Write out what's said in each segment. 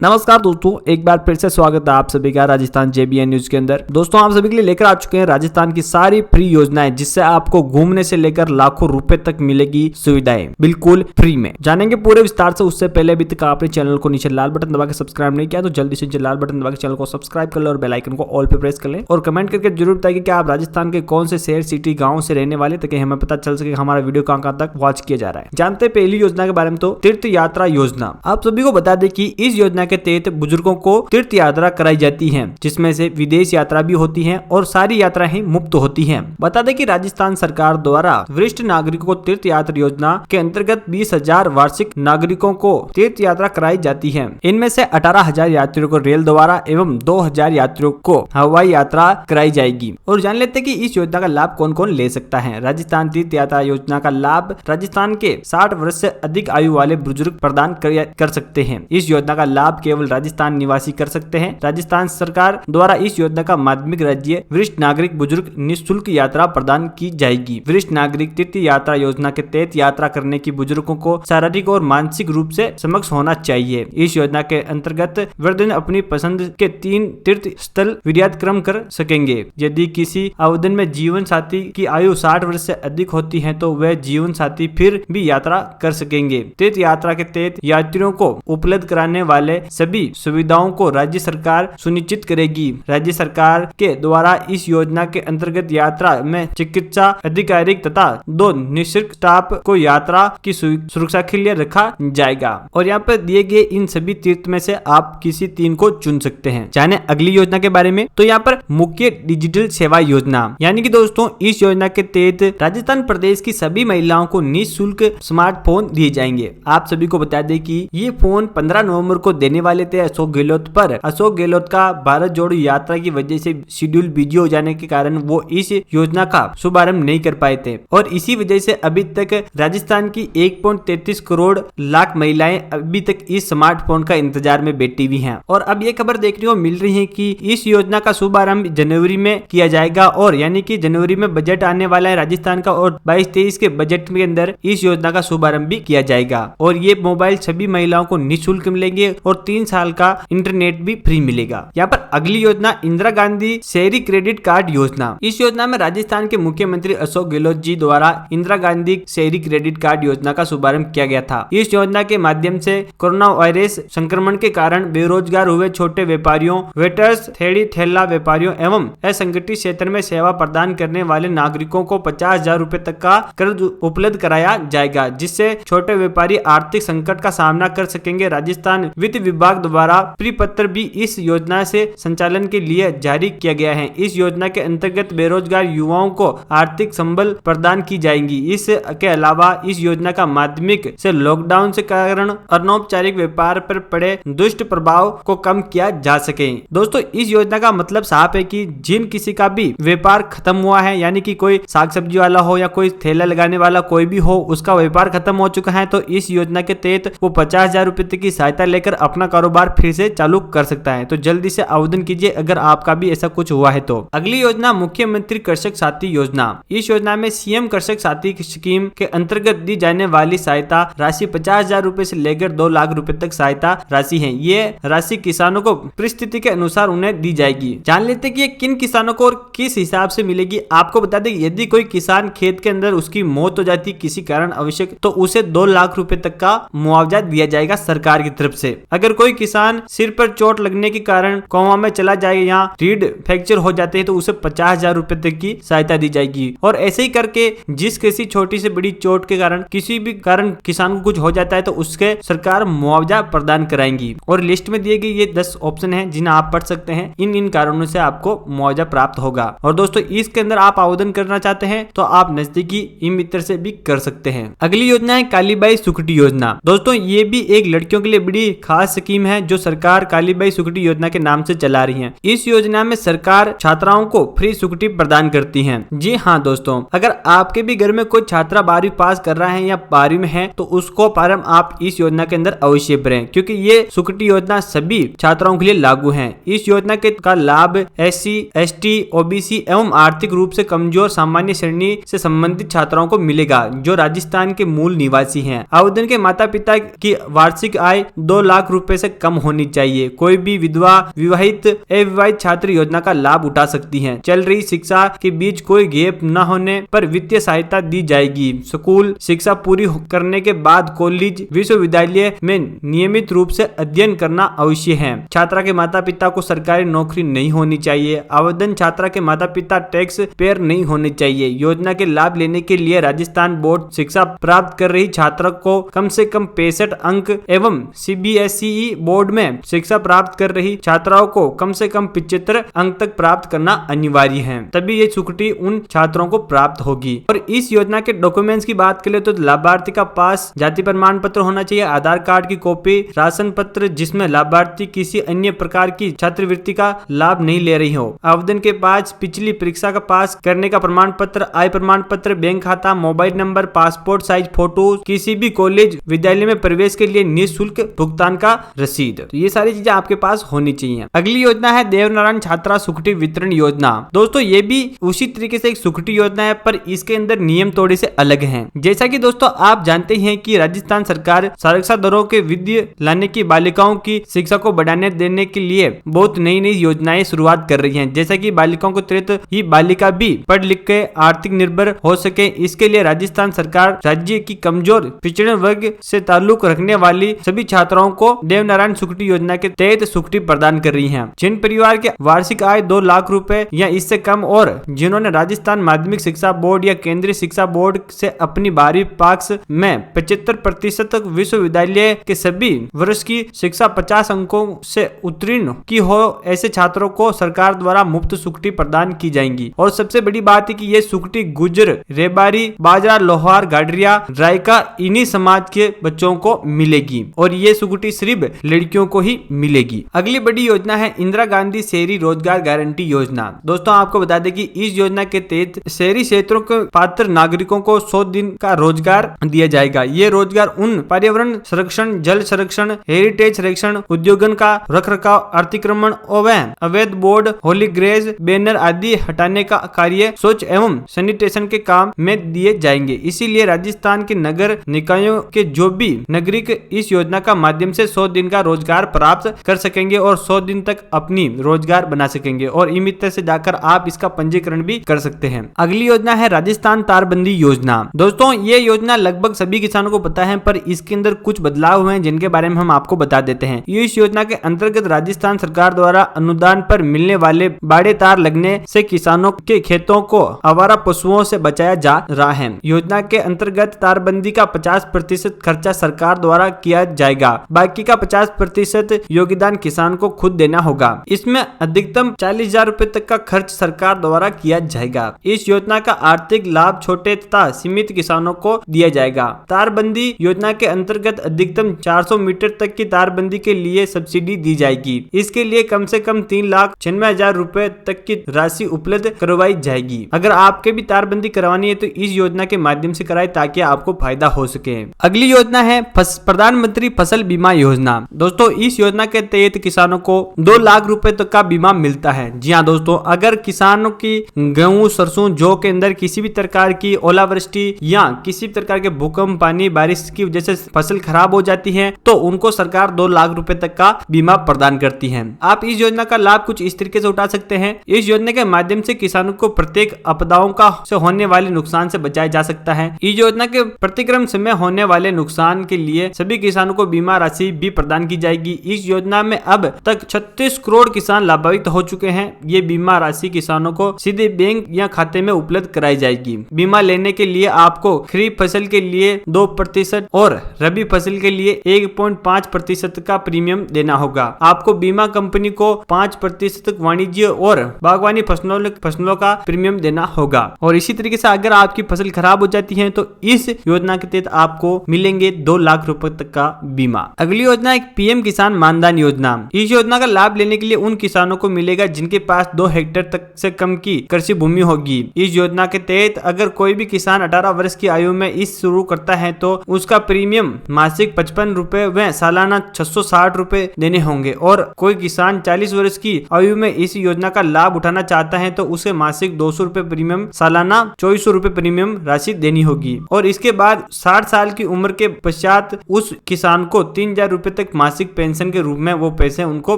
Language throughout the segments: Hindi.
नमस्कार दोस्तों, एक बार फिर से स्वागत है आप सभी का राजस्थान JBN न्यूज के अंदर। दोस्तों, आप सभी के लिए लेकर आ चुके हैं राजस्थान की सारी फ्री योजनाएं, जिससे आपको घूमने से लेकर लाखों रुपए तक मिलेगी सुविधाएं बिल्कुल फ्री में। जानेंगे पूरे विस्तार से। उससे पहले अभी तक आपने चैनल को नीचे लाल बटन दबा के सब्सक्राइब नहीं किया तो जल्दी से नीचे लाल बटन दबा के चैनल को सब्सक्राइब कर ले और बेल आइकन को ऑल पे प्रेस कर लें और कमेंट करके जरूर बताइए कि आप राजस्थान के कौन से शहर, सिटी, गाँव से रहने वाले, ताकि हमें पता चल सके हमारा वीडियो कहाँ तक वॉच किया जा रहा है। जानते हैं पहली योजना के बारे में, तो तीर्थ यात्रा योजना। आप सभी को बता दें कि इस योजना के तहत बुजुर्गों को तीर्थ यात्रा कराई जाती है, जिसमें से विदेश यात्रा भी होती है और सारी यात्राएं मुफ्त होती हैं। बता दें कि राजस्थान सरकार द्वारा वरिष्ठ नागरिकों को तीर्थ यात्रा योजना के अंतर्गत 20,000 वार्षिक नागरिकों को तीर्थ यात्रा कराई जाती है। इनमें से 18,000 यात्रियों को रेल द्वारा एवं 2,000 यात्रियों को हवाई यात्रा कराई जाएगी। और जान लेते हैं कि इस योजना का लाभ कौन कौन ले सकता है। राजस्थान तीर्थ यात्रा योजना का लाभ राजस्थान के 60 वर्ष से अधिक आयु वाले बुजुर्ग प्रदान कर सकते हैं। इस योजना का लाभ केवल राजस्थान निवासी कर सकते हैं। राजस्थान सरकार द्वारा इस योजना का माध्यमिक राज्य वरिष्ठ नागरिक बुजुर्ग निःशुल्क यात्रा प्रदान की जाएगी। वरिष्ठ नागरिक तीर्थ यात्रा योजना के तहत यात्रा करने की बुजुर्गों को शारीरिक और मानसिक रूप से सक्षम होना चाहिए। इस योजना के अंतर्गत वृद्ध अपनी पसंद के 3 तीर्थ स्थल विद्याक्रम कर सकेंगे। यदि किसी आवेदन में जीवन साथी की आयु 60 वर्ष से अधिक होती है तो वह जीवन साथी फिर भी यात्रा कर सकेंगे। तीर्थ यात्रा के तहत यात्रियों को उपलब्ध कराने वाले सभी सुविधाओं को राज्य सरकार सुनिश्चित करेगी। राज्य सरकार के द्वारा इस योजना के अंतर्गत यात्रा में चिकित्सा अधिकारिक तथा 2 निःशुल्क स्टाफ को यात्रा की सुरक्षा के लिए रखा जाएगा। और यहाँ पर दिए गए इन सभी तीर्थ में से आप किसी 3 को चुन सकते हैं। जाने अगली योजना के बारे में, तो यहाँ पर मुख्य डिजिटल सेवा योजना, यानी कि दोस्तों इस योजना के तहत राजस्थान प्रदेश की सभी महिलाओं को निःशुल्क स्मार्टफोन दिए जाएंगे। आप सभी को बता दें कि ये फोन 15 नवंबर को देने वाले थे अशोक गहलोत, पर अशोक गहलोत का भारत जोड़ो यात्रा की वजह से शेड्यूल बिजी हो जाने के कारण वो इस योजना का शुभारंभ नहीं कर पाए थे और इसी वजह से अभी तक राजस्थान की 1.33 करोड़ लाख महिलाएं अभी तक इस स्मार्टफोन का इंतजार में बैठी हुई हैं। और अब ये खबर देखने को मिल रही है कि इस योजना का शुभारंभ जनवरी में किया जाएगा और यानी कि जनवरी में बजट आने वाला है राजस्थान का और 22-23 के बजट के अंदर इस योजना का शुभारंभ भी किया जाएगा। और ये मोबाइल सभी महिलाओं को निःशुल्क मिलेंगे और 3 साल का इंटरनेट भी फ्री मिलेगा। यहाँ पर अगली योजना इंदिरा गांधी शहरी क्रेडिट कार्ड योजना। इस योजना में राजस्थान के मुख्यमंत्री अशोक गहलोत जी द्वारा इंदिरा गांधी शहरी क्रेडिट कार्ड योजना का शुभारंभ किया गया था। इस योजना के माध्यम से कोरोना वायरस संक्रमण के कारण बेरोजगार हुए छोटे व्यापारियों, वेटर्स, थैली ठेला व्यापारियों एवं असंगठित क्षेत्र में सेवा प्रदान करने वाले नागरिकों को 50,000 रुपए तक का कर्ज उपलब्ध कराया जाएगा, जिससे छोटे व्यापारी आर्थिक संकट का सामना कर सकेंगे। राजस्थान वित्त विभाग द्वारा परिपत्र भी इस योजना से संचालन के लिए जारी किया गया है। इस योजना के अंतर्गत बेरोजगार युवाओं को आर्थिक संबल प्रदान की जाएंगी। इसके अलावा इस योजना का माध्यमिक से लॉकडाउन से कारण अनौपचारिक व्यापार पर पड़े दुष्ट प्रभाव को कम किया जा सके। दोस्तों, इस योजना का मतलब साफ है कि जिन किसी का भी व्यापार खत्म हुआ है, यानी कि कोई साग सब्जी वाला हो या कोई ठेला लगाने वाला कोई भी हो, उसका व्यापार खत्म हो चुका है तो इस योजना के तहत वो 50,000 रुपए तक की सहायता लेकर अपना कारोबार फिर से चालू कर सकता है। तो जल्दी से आवेदन कीजिए अगर आपका भी ऐसा कुछ हुआ है तो। अगली योजना मुख्यमंत्री कृषक साथी योजना। इस योजना में सीएम कृषक साथी स्कीम के अंतर्गत दी जाने वाली सहायता राशि 50,000 रुपए से लेकर 2 लाख रुपए तक सहायता राशि है। ये राशि किसानों को परिस्थिति के अनुसार उन्हें दी जाएगी। जान लेते कि ये किन किसानों को और किस हिसाब से मिलेगी। आपको बता दें, यदि कोई किसान खेत के अंदर उसकी मौत हो जाती किसी कारण आवश्यक, तो उसे 2 लाख रुपए तक का मुआवजा दिया जाएगा सरकार की तरफ से। अगर कोई किसान सिर पर चोट लगने के कारण कोमा में चला जाए या रीढ़ फ्रैक्चर हो जाते हैं तो उसे 50,000 रुपए तक की सहायता दी जाएगी। और ऐसे ही करके जिस किसी छोटी से बड़ी चोट के कारण किसी भी कारण किसान को कुछ हो जाता है तो उसके सरकार मुआवजा प्रदान कराएंगी। और लिस्ट में दिए गए ये 10 ऑप्शन हैं जिन्हें आप पढ़ सकते हैं। इन कारणों से आपको मुआवजा प्राप्त होगा। और दोस्तों, इसके अंदर आप आवेदन करना चाहते हैं तो आप नजदीकी ई मित्र से भी कर सकते हैं। अगली योजना है कालीबाई सुकटी योजना। दोस्तों, ये भी एक लड़कियों के लिए बड़ी खास स्कीम है जो सरकार कालीबाई सुकटी योजना के नाम से चला रही है। इस योजना में सरकार छात्राओं को फ्री सुकटी प्रदान करती है। जी हाँ दोस्तों, अगर आपके भी घर में कोई छात्रा 12वीं पास कर रहा है या 12वीं में है तो उसको फॉर्म आप इस योजना के अंदर अवश्य भरें, क्योंकि ये सुकटी योजना सभी छात्राओं के लिए लागू है। इस योजना के का लाभ SC, ST, OBC एवं आर्थिक रूप से कमजोर सामान्य श्रेणी से संबंधित छात्राओं को मिलेगा जो राजस्थान के मूल निवासी हैं। आवेदन के माता पिता की वार्षिक आय 2 लाख रुपए रुपए से कम होनी चाहिए। कोई भी विधवा, विवाहित, अविवाहित छात्र योजना का लाभ उठा सकती हैं। चल रही शिक्षा के बीच कोई गैप न होने पर वित्तीय सहायता दी जाएगी। स्कूल शिक्षा पूरी करने के बाद कॉलेज, विश्वविद्यालय में नियमित रूप से अध्ययन करना अवश्य है। छात्रा के माता पिता को सरकारी नौकरी नहीं होनी चाहिए। आवेदन छात्रा के माता पिता टैक्स पेयर नहीं होने चाहिए। योजना के लाभ लेने के लिए राजस्थान बोर्ड शिक्षा प्राप्त कर रही छात्रा को कम से कम 65 अंक एवं CBSE बोर्ड में शिक्षा प्राप्त कर रही छात्राओं को कम से कम 75 अंक तक प्राप्त करना अनिवार्य है, तभी ये छुट्टी उन छात्रों को प्राप्त होगी। और इस योजना के डॉक्यूमेंट्स की बात करें तो लाभार्थी का पास जाति प्रमाण पत्र होना चाहिए, आधार कार्ड की कॉपी, राशन पत्र जिसमें लाभार्थी किसी अन्य प्रकार की छात्रवृत्ति का लाभ नहीं ले रही हो, आवेदन के पास पिछली परीक्षा का पास करने का प्रमाण पत्र, आय प्रमाण पत्र, बैंक खाता, mobile number, passport size photo, किसी भी कॉलेज विद्यालय में प्रवेश के लिए निःशुल्क भुगतान का रसीद। तो ये सारी चीजें आपके पास होनी चाहिए। अगली योजना है देवनारायण छात्रा सुकटी वितरण योजना। दोस्तों ये भी उसी तरीके से एक सुकटी योजना है, पर इसके अंदर नियम थोड़े से अलग हैं। जैसा कि दोस्तों आप जानते हैं कि राजस्थान सरकार साक्षरता दरों के विद्या लाने की बालिकाओं की शिक्षा को बढ़ाने देने के लिए बहुत नई नई योजनाएं शुरुआत कर रही हैं। जैसा कि बालिकाओं को तुरंत ही बालिका भी पढ़ लिख के आर्थिक निर्भर हो सके, इसके लिए राजस्थान सरकार राज्य की कमजोर पिछड़े वर्ग से ताल्लुक रखने वाली सभी छात्राओं को देवनारायण सुकटी योजना के तहत सुकटी प्रदान कर रही है। जिन परिवार के वार्षिक आय 2 लाख रुपए या इससे कम और जिन्होंने राजस्थान माध्यमिक शिक्षा बोर्ड या केंद्रीय शिक्षा बोर्ड से अपनी 12वीं पास में 75% तक विश्वविद्यालय के सभी वर्ष की शिक्षा 50 अंकों से उत्तीर्ण की हो, ऐसे छात्रों को सरकार द्वारा मुफ्त सुकटी प्रदान की जाएंगी। और सबसे बड़ी बात है कि ये सुकटी गुज्जर, रेबारी, बाजरा, लोहार, गाडरिया, रायका इन्हीं समाज के बच्चों को मिलेगी और ये सुकटी सिर्फ लड़कियों को ही मिलेगी। अगली बड़ी योजना है इंदिरा गांधी शहरी रोजगार गारंटी योजना। दोस्तों आपको बता दें कि इस योजना के तहत शहरी क्षेत्रों के पात्र नागरिकों को 100 दिन का रोजगार दिया जाएगा। ये रोजगार उन पर्यावरण संरक्षण, जल संरक्षण, हेरिटेज संरक्षण, उद्योगन का रखरखाव, अतिक्रमण एवं अवैध बोर्ड, होली ग्रेज, बैनर आदि हटाने का कार्य, स्वच्छ एवं सैनिटेशन के काम में दिए जाएंगे। इसीलिए राजस्थान के नगर निकायों के जो भी नागरिक इस योजना का माध्यम से 100 दिन का रोजगार प्राप्त कर सकेंगे और 100 दिन तक अपनी रोजगार बना सकेंगे और ई-मित्र से जाकर आप इसका पंजीकरण भी कर सकते हैं। अगली योजना है राजस्थान तारबंदी योजना। दोस्तों ये योजना लगभग सभी किसानों को पता है, पर इसके अंदर कुछ बदलाव हुए हैं जिनके बारे में हम आपको बता देते हैं। इस योजना के अंतर्गत राजस्थान सरकार द्वारा अनुदान पर मिलने वाले बाड़े तार लगने से किसानों के खेतों को आवारा पशुओं से बचाया जा रहा है। योजना के अंतर्गत तारबंदी का 50% खर्चा सरकार द्वारा किया जाएगा, बाकी का 50% योगदान किसान को खुद देना होगा। इसमें अधिकतम 40,000 रुपए तक का खर्च सरकार द्वारा किया जाएगा। इस योजना का आर्थिक लाभ छोटे तथा सीमित किसानों को दिया जाएगा। तारबंदी योजना के अंतर्गत अधिकतम 400 मीटर तक की तारबंदी के लिए सब्सिडी दी जाएगी। इसके लिए कम से कम 3,96,000 रुपए तक की राशि उपलब्ध करवाई जाएगी। अगर आपके भी तारबंदी करवानी है तो इस योजना के माध्यम से कराएं ताकि आपको फायदा हो सके। अगली योजना है प्रधानमंत्री फसल बीमा योजना। दोस्तों इस योजना के तहत किसानों को 2 लाख रुपए तक का बीमा मिलता है। जी हाँ दोस्तों, अगर किसानों की गेहूं, सरसों, जौ के अंदर किसी भी प्रकार की ओलावृष्टि या किसी भी प्रकार के भूकंप, पानी, बारिश की वजह से फसल खराब हो जाती है तो उनको सरकार 2 लाख रुपए तक का बीमा प्रदान करती है। आप इस योजना का लाभ कुछ इस तरीके से उठा सकते हैं। इस योजना के माध्यम से किसानों को प्रत्येक आपदाओं का से होने वाले नुकसान से बचाया जा सकता है। इस योजना के प्रतिक्रम समय होने वाले नुकसान के लिए सभी किसानों को बीमा राशि भी प्रदान की जाएगी। इस योजना में अब तक 36 करोड़ किसान लाभान्वित हो चुके हैं। ये बीमा राशि किसानों को सीधे बैंक या खाते में उपलब्ध कराई जाएगी। बीमा लेने के लिए आपको खरीफ फसल के लिए 2% और रबी फसल के लिए 1.5% का प्रीमियम देना होगा। आपको बीमा कंपनी को 5% वाणिज्य और बागवानी फसलों का प्रीमियम देना होगा। और इसी तरीके से अगर आपकी फसल खराब हो जाती है तो इस योजना के तहत आपको मिलेंगे 2 लाख रुपए तक का बीमा। अगली योजना है PM किसान मानधन योजना। इस योजना का लाभ लेने के लिए उन किसानों को मिलेगा जिनके पास 2 हेक्टेयर तक से कम की कृषि भूमि होगी। इस योजना के तहत अगर कोई भी किसान 18 वर्ष की आयु में इस शुरू करता है तो उसका प्रीमियम मासिक 55 रुपए व सालाना 660 रुपए देने होंगे। और कोई किसान 40 वर्ष की आयु में इस योजना का लाभ उठाना चाहता है तो उसे मासिक 200 रुपए प्रीमियम, सालाना 2400 रुपए प्रीमियम राशि देनी होगी। और इसके बाद 60 साल की उम्र के पश्चात उस किसान को 3,000 रुपए तक मासिक पेंशन के रूप में वो पैसे उनको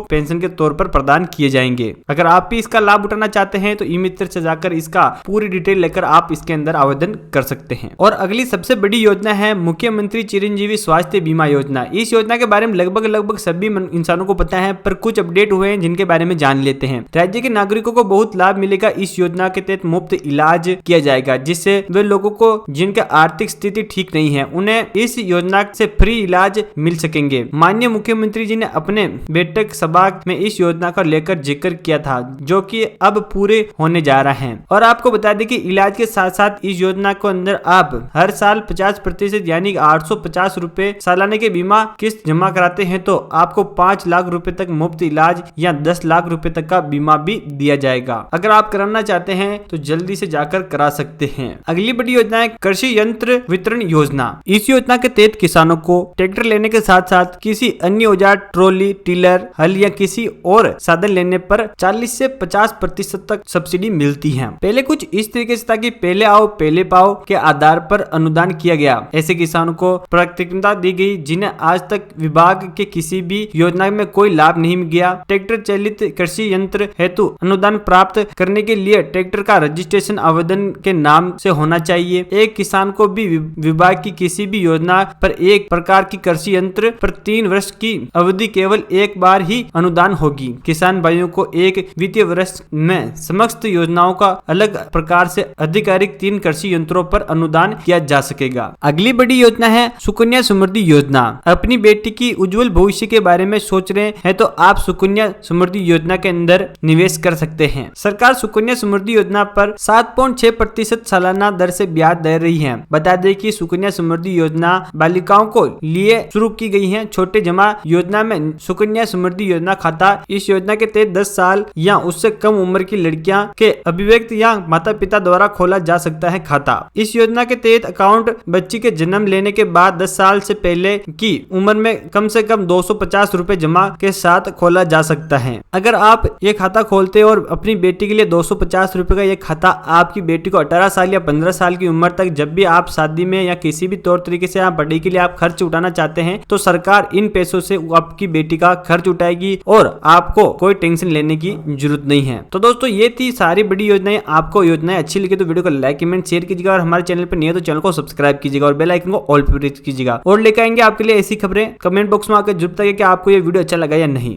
पेंशन के तौर पर प्रदान किए जाएंगे। अगर आप भी इसका लाभ उठाना चाहते हैं तो ई मित्र से जाकर इसका पूरी डिटेल लेकर आप इसके अंदर आवेदन कर सकते हैं। और अगली सबसे बड़ी योजना है मुख्यमंत्री चिरंजीवी स्वास्थ्य बीमा योजना। इस योजना के बारे में लगभग सभी इंसानों को पता है, पर कुछ अपडेट हुए हैं जिनके बारे में जान लेते हैं। राज्य के नागरिकों को बहुत लाभ मिलेगा। इस योजना के तहत मुफ्त इलाज किया जाएगा, जिससे वे लोगों को जिनका आर्थिक स्थिति ठीक नहीं है उन्हें इस योजना से फ्री इलाज मिल सकेंगे। माननीय मुख्यमंत्री जी ने अपने बैठक सभा में इस योजना का लेकर जिक्र किया था, जो कि अब पूरे होने जा रहा है। और आपको बता दें कि इलाज के साथ साथ इस योजना के अंदर आप हर साल 50% यानी 850 रुपए सालाने के बीमा किस्त जमा कराते हैं तो आपको 5 लाख रुपए तक मुफ्त इलाज या 10 लाख रुपए तक का बीमा भी दिया जाएगा। अगर आप कराना चाहते हैं तो जल्दी से जाकर करा सकते हैं। अगली बड़ी योजना है कृषि यंत्र वितरण योजना। इस योजना के तहत किसानों को ट्रैक्टर लेने के साथ साथ किसी अन्य औजार, ट्रॉली, टिलर, हल या किसी और साधन लेने पर 40 से 50% तक सब्सिडी मिलती है। पहले कुछ इस तरीके से था कि पहले आओ पहले पाओ के आधार पर अनुदान किया गया। ऐसे किसानों को प्राथमिकता दी गई जिन्हें आज तक विभाग के किसी भी योजना में कोई लाभ नहीं गया। ट्रैक्टर चालित कृषि यंत्र हेतु अनुदान प्राप्त करने के लिए ट्रैक्टर का रजिस्ट्रेशन आवेदन के नाम से होना चाहिए। एक किसान को भी विभाग की किसी भी योजना पर एक प्रकार की कृषि यंत्र पर 3 वर्ष की अवधि केवल एक बार ही अनुदान होगी। किसान भाइयों को एक वित्तीय वर्ष में समस्त योजनाओं का अलग प्रकार से आधिकारिक 3 कृषि यंत्रों पर अनुदान किया जा सकेगा। अगली बड़ी योजना है सुकन्या समृद्धि योजना। अपनी बेटी की उज्जवल भविष्य के बारे में सोच रहे हैं तो आप सुकन्या समृद्धि योजना के अंदर निवेश कर सकते हैं। सरकार सुकन्या समृद्धि योजना पर 7.6% सालाना दर से ब्याज दे रही है। बता दें कि सुकन्या समृद्धि योजना बालिकाओं को लिए शुरू की गई है। छोटे जमा योजना में सुकन्या समृद्धि योजना खाता इस योजना के तहत 10 साल या उससे कम उम्र की लड़कियां के अभिव्यक्ति या माता पिता द्वारा खोला जा सकता है खाता। इस योजना के तहत अकाउंट बच्ची के जन्म लेने के बाद 10 साल से पहले की उम्र में कम से कम 250 रुपए जमा के साथ खोला जा सकता है। अगर आप ये खाता खोलते हैं और अपनी बेटी के लिए 250 रुपए का ये खाता आपकी बेटी को 18 साल या 15 साल की उम्र तक जब भी आप शादी में या किसी भी तौर तरीके से आप पढ़ाई के लिए आप खर्च उठाना चाहते हैं तो सरकार इन पैसों से आपकी बेटी का खर्च उठाएगी और आपको कोई टेंशन लेने की जरूरत नहीं है। तो दोस्तों ये थी सारी बड़ी योजनाएं। आपको योजनाएं अच्छी लगी तो वीडियो को लाइक कमेंट शेयर कीजिएगा और हमारे चैनल पर नहीं है तो चैनल को सब्सक्राइब कीजिएगा और बेल आइकन को ऑल पर प्रेस कीजिएगा। और लेकर आएंगे आपके लिए ऐसी खबरें। कमेंट बॉक्स में आकर जरूर बताइए कि आपको ये वीडियो अच्छा लगा या नहीं।